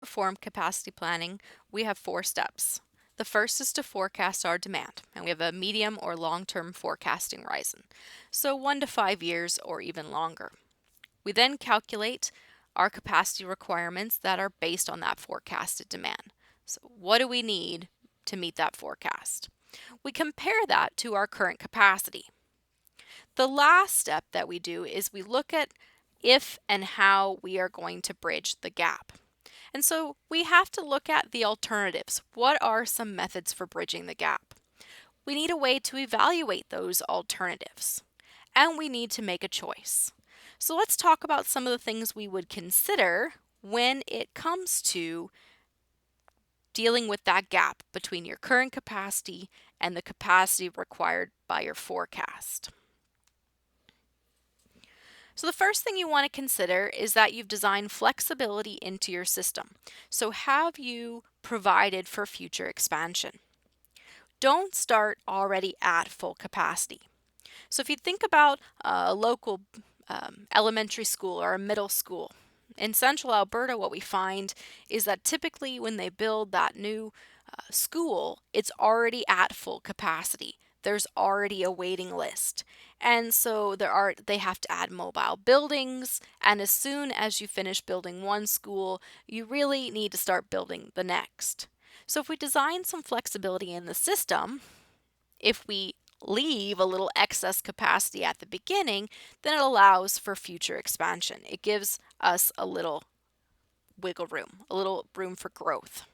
perform capacity planning, we have 4 steps. The first is to forecast our demand, and we have a medium or long-term forecasting horizon, so 1 to 5 years or even longer. We then calculate our capacity requirements that are based on that forecasted demand. So what do we need to meet that forecast? We compare that to our current capacity. The last step that we do is we look at if and how we are going to bridge the gap. And so we have to look at the alternatives. What are some methods for bridging the gap? We need a way to evaluate those alternatives, and we need to make a choice. So let's talk about some of the things we would consider when it comes to dealing with that gap between your current capacity and the capacity required by your forecast. So the first thing you want to consider is that you've designed flexibility into your system. So have you provided for future expansion? Don't start already at full capacity. So if you think about a local elementary school or a middle school, in central Alberta, what we find is that typically when they build that new school, it's already at full capacity. There's already a waiting list. And so they have to add mobile buildings, and as soon as you finish building one school, you really need to start building the next. So if we design some flexibility in the system, if we leave a little excess capacity at the beginning, then it allows for future expansion. It gives us a little wiggle room, a little room for growth.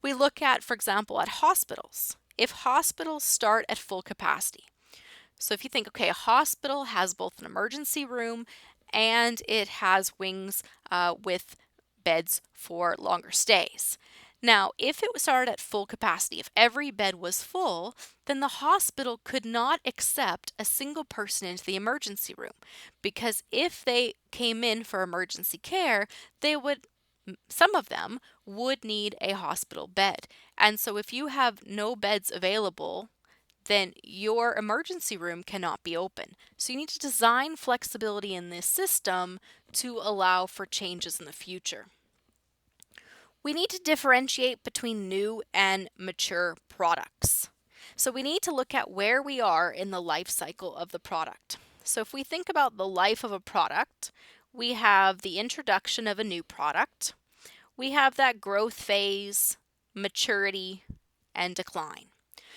We look at, for example, at hospitals. If hospitals start at full capacity, so if you think, okay, a hospital has both an emergency room and it has wings with beds for longer stays. Now, if it started at full capacity, if every bed was full, then the hospital could not accept a single person into the emergency room, because if they came in for emergency care, some of them would need a hospital bed. And so if you have no beds available, then your emergency room cannot be open. So you need to design flexibility in this system to allow for changes in the future. We need to differentiate between new and mature products. So we need to look at where we are in the life cycle of the product. So if we think about the life of a product, we have the introduction of a new product, we have that growth phase, maturity, and decline.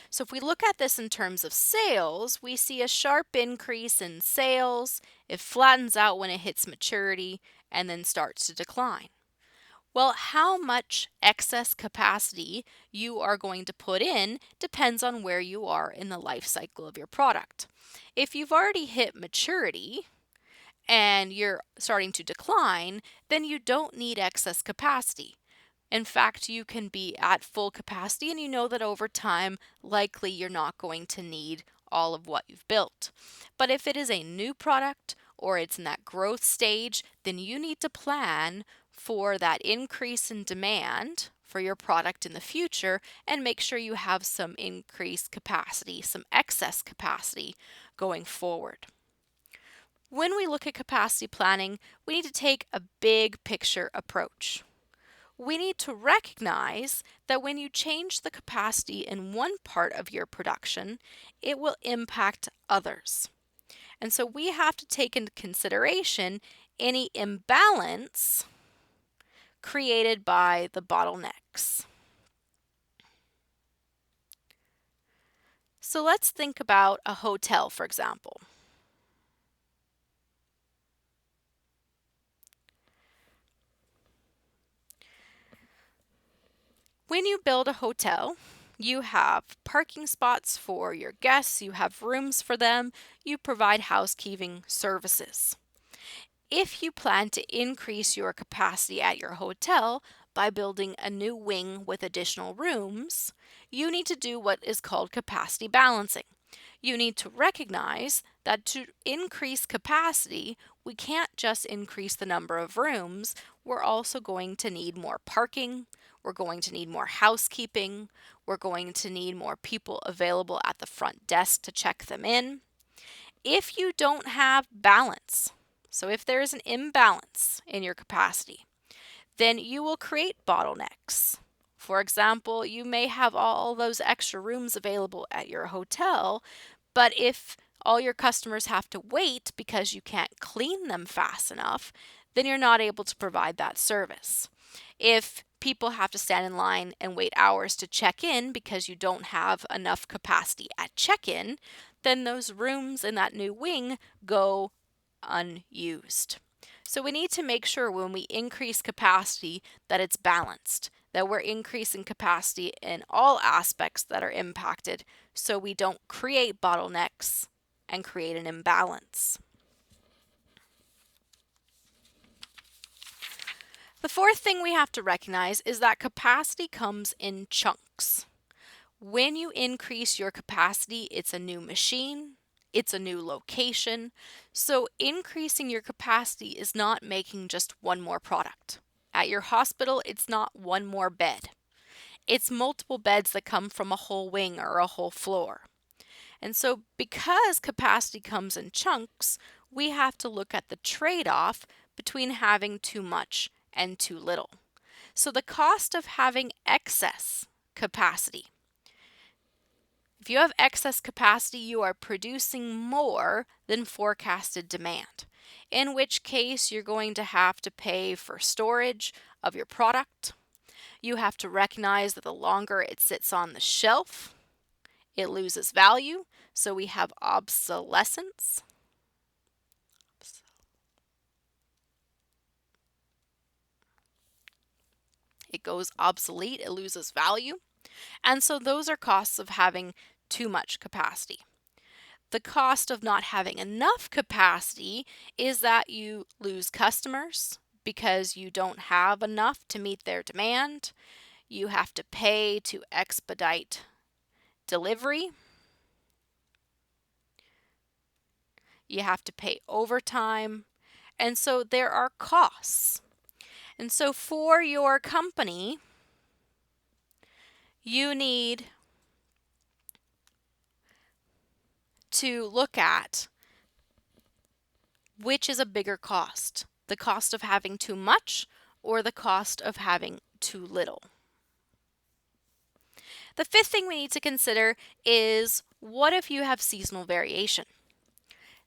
So if we look at this in terms of sales, we see a sharp increase in sales, it flattens out when it hits maturity, and then starts to decline. Well, how much excess capacity you are going to put in depends on where you are in the life cycle of your product. If you've already hit maturity and you're starting to decline, then you don't need excess capacity. In fact, you can be at full capacity, and you know that over time, likely you're not going to need all of what you've built. But if it is a new product or it's in that growth stage, then you need to plan for that increase in demand for your product in the future and make sure you have some increased capacity, some excess capacity going forward. When we look at capacity planning, we need to take a big picture approach. We need to recognize that when you change the capacity in one part of your production, it will impact others. And so we have to take into consideration any imbalance created by the bottlenecks. So let's think about a hotel, for example. When you build a hotel, you have parking spots for your guests, you have rooms for them, you provide housekeeping services. If you plan to increase your capacity at your hotel by building a new wing with additional rooms, you need to do what is called capacity balancing. You need to recognize that to increase capacity, we can't just increase the number of rooms, we're also going to need more parking, we're going to need more housekeeping, we're going to need more people available at the front desk to check them in. If you don't have balance, so if there is an imbalance in your capacity, then you will create bottlenecks. For example, you may have all those extra rooms available at your hotel, but if all your customers have to wait because you can't clean them fast enough, then you're not able to provide that service. If people have to stand in line and wait hours to check in because you don't have enough capacity at check-in, then those rooms in that new wing go unused. So we need to make sure when we increase capacity that it's balanced, that we're increasing capacity in all aspects that are impacted so we don't create bottlenecks and create an imbalance. The fourth thing we have to recognize is that capacity comes in chunks. When you increase your capacity, it's a new machine, it's a new location. So increasing your capacity is not making just one more product. At your hospital, it's not one more bed. It's multiple beds that come from a whole wing or a whole floor. And so because capacity comes in chunks, we have to look at the trade-off between having too much and too little. So the cost of having excess capacity. If you have excess capacity, you are producing more than forecasted demand, in which case you're going to have to pay for storage of your product. You have to recognize that the longer it sits on the shelf, it loses value, so we have obsolescence. It goes obsolete, it loses value. And so those are costs of having too much capacity. The cost of not having enough capacity is that you lose customers because you don't have enough to meet their demand. You have to pay to expedite delivery. You have to pay overtime. And so there are costs. And so for your company, you need to look at which is a bigger cost, the cost of having too much or the cost of having too little. The fifth thing we need to consider is what if you have seasonal variation?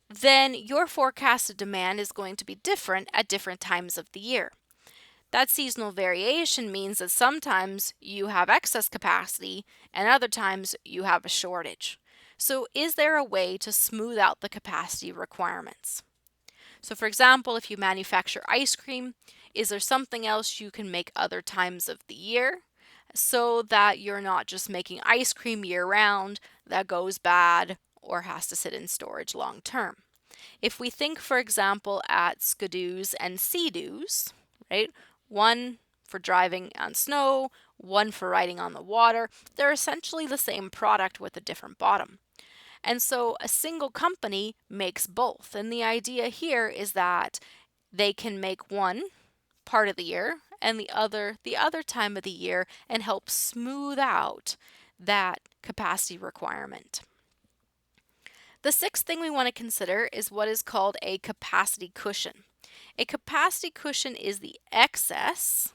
Then your forecasted demand is going to be different at different times of the year. That seasonal variation means that sometimes you have excess capacity and other times you have a shortage. So is there a way to smooth out the capacity requirements? So for example, if you manufacture ice cream, is there something else you can make other times of the year so that you're not just making ice cream year round that goes bad or has to sit in storage long term? If we think, for example, at Ski-Doos and Sea-Doos, right? One for driving on snow, one for riding on the water, they're essentially the same product with a different bottom. And so a single company makes both. And the idea here is that they can make one part of the year and the other time of the year and help smooth out that capacity requirement. The sixth thing we want to consider is what is called a capacity cushion. A capacity cushion is the excess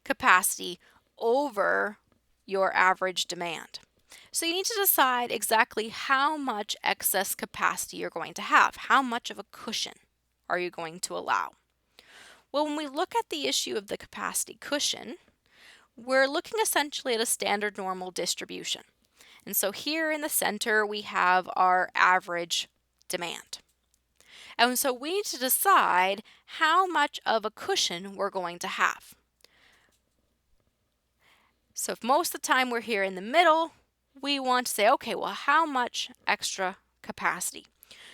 capacity over your average demand. So you need to decide exactly how much excess capacity you're going to have. How much of a cushion are you going to allow? Well, when we look at the issue of the capacity cushion, we're looking essentially at a standard normal distribution. And so here in the center, we have our average demand. And so we need to decide how much of a cushion we're going to have. So if most of the time we're here in the middle, we want to say, okay, well, how much extra capacity?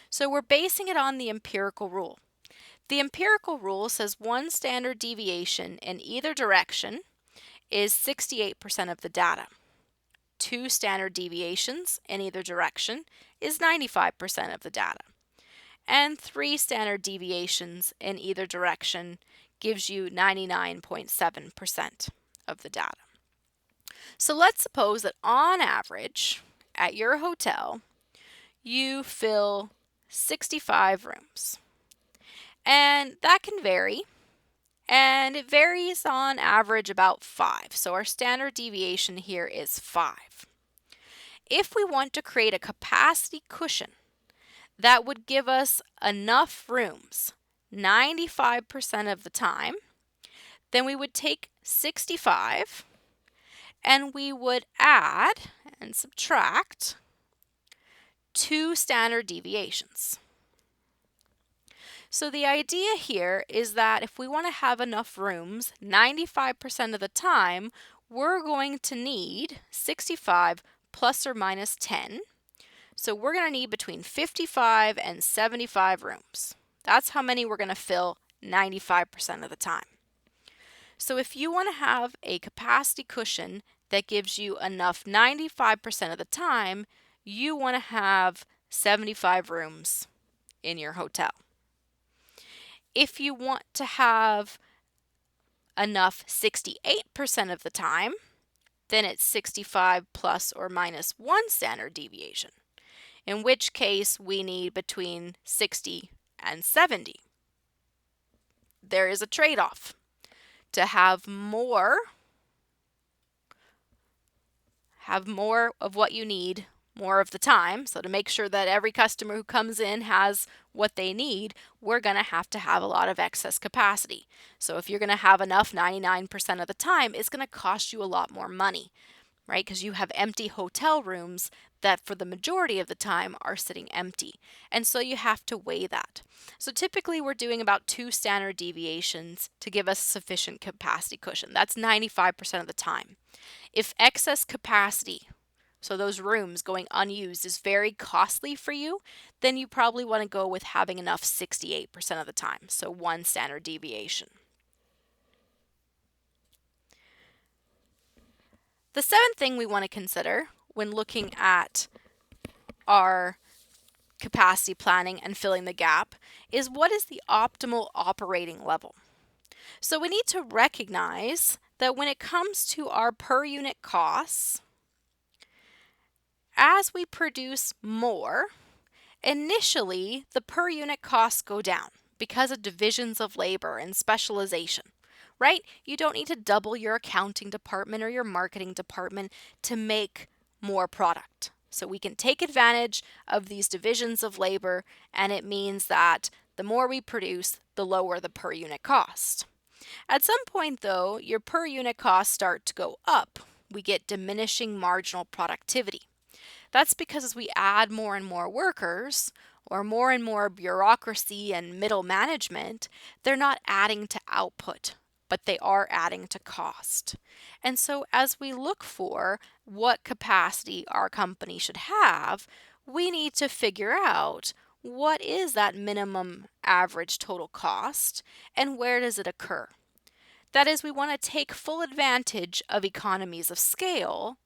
So we're basing it on the empirical rule. The empirical rule says one standard deviation in either direction is 68% of the data. Two standard deviations in either direction is 95% of the data. And three standard deviations in either direction gives you 99.7% of the data. So let's suppose that on average at your hotel, you fill 65 rooms. And that can vary. and it varies on average about 5. So our standard deviation here is 5. If we want to create a capacity cushion that would give us enough rooms 95% of the time, then we would take 65 and we would add and subtract 2 standard deviations. So the idea here is that if we want to have enough rooms 95% of the time, we're going to need 65 plus or minus 10. So we're going to need between 55 and 75 rooms. That's how many we're going to fill 95% of the time. So if you want to have a capacity cushion that gives you enough 95% of the time, you want to have 75 rooms in your hotel. If you want to have enough 68% of the time, then it's 65 plus or minus 1 standard deviation, in which case we need between 60 and 70. There is a trade-off. To have more of what you need more of the time, so to make sure that every customer who comes in has what they need, we're going to have a lot of excess capacity. So if you're going to have enough 99% of the time, it's going to cost you a lot more money, right? Because you have empty hotel rooms that for the majority of the time are sitting empty. And so you have to weigh that. So typically we're doing about 2 standard deviations to give us sufficient capacity cushion. That's 95% of the time. If excess capacity, so those rooms going unused, is very costly for you, then you probably want to go with having enough 68% of the time, so 1 standard deviation. The 7th thing we want to consider when looking at our capacity planning and filling the gap is what is the optimal operating level. So we need to recognize that when it comes to our per unit costs, as we produce more, initially the per unit costs go down because of divisions of labor and specialization, right? You don't need to double your accounting department or your marketing department to make more product. So we can take advantage of these divisions of labor, and it means that the more we produce, the lower the per unit cost. At some point though, your per unit costs start to go up. We get diminishing marginal productivity. That's because as we add more and more workers, or more and more bureaucracy and middle management, they're not adding to output, but they are adding to cost. And so as we look for what capacity our company should have, we need to figure out what is that minimum average total cost and where does it occur. That is, we want to take full advantage of economies of scale,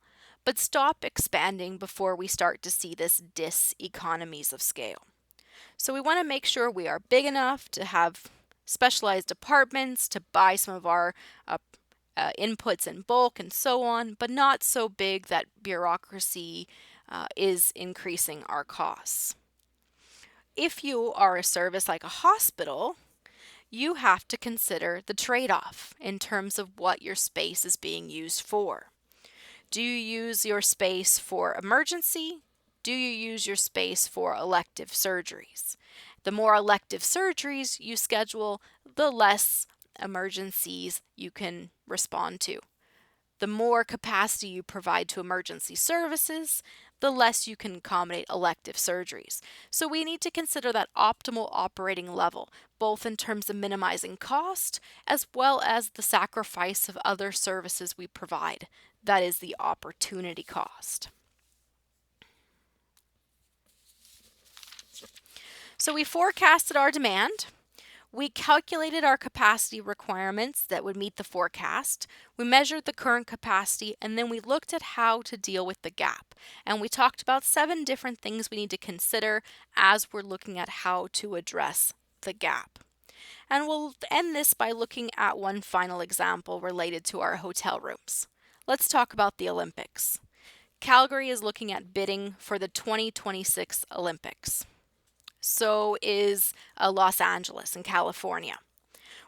but stop expanding before we start to see this diseconomies of scale. So we want to make sure we are big enough to have specialized departments to buy some of our inputs in bulk and so on, but not so big that bureaucracy is increasing our costs. If you are a service like a hospital, you have to consider the trade-off in terms of what your space is being used for. Do you use your space for emergency? Do you use your space for elective surgeries? The more elective surgeries you schedule, the less emergencies you can respond to. The more capacity you provide to emergency services, the less you can accommodate elective surgeries. So we need to consider that optimal operating level, both in terms of minimizing cost as well as the sacrifice of other services we provide. That is the opportunity cost. So we forecasted our demand. We calculated our capacity requirements that would meet the forecast. We measured the current capacity, and then we looked at how to deal with the gap. And we talked about 7 different things we need to consider as we're looking at how to address the gap. And we'll end this by looking at one final example related to our hotel rooms. Let's talk about the Olympics. Calgary is looking at bidding for the 2026 Olympics. So is Los Angeles in California.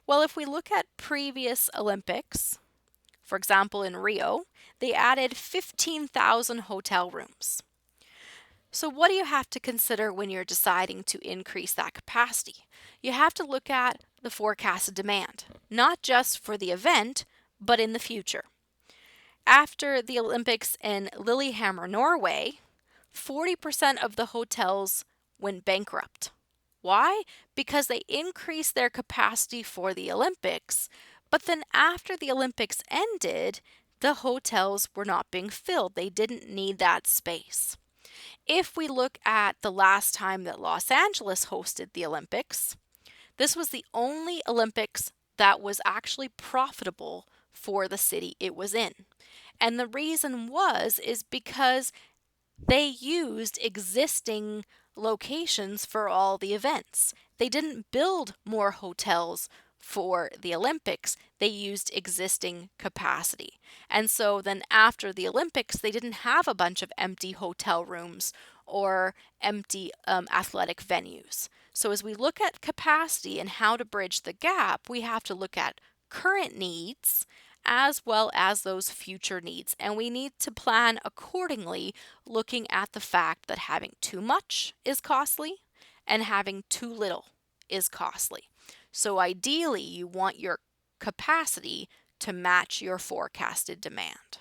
Well, if we look at previous Olympics, for example, in Rio, they added 15,000 hotel rooms. So, what do you have to consider when you're deciding to increase that capacity? You have to look at the forecasted demand, not just for the event, but in the future. After the Olympics in Lillehammer, Norway, 40% of the hotels went bankrupt. Why? Because they increased their capacity for the Olympics, but then after the Olympics ended, the hotels were not being filled. They didn't need that space. If we look at the last time that Los Angeles hosted the Olympics, this was the only Olympics that was actually profitable for the city it was in. And the reason is because they used existing locations for all the events. They didn't build more hotels for the Olympics, they used existing capacity. And so then after the Olympics, they didn't have a bunch of empty hotel rooms or empty athletic venues. So as we look at capacity and how to bridge the gap, we have to look at current needs as well as those future needs. And we need to plan accordingly, looking at the fact that having too much is costly and having too little is costly. So ideally, you want your capacity to match your forecasted demand.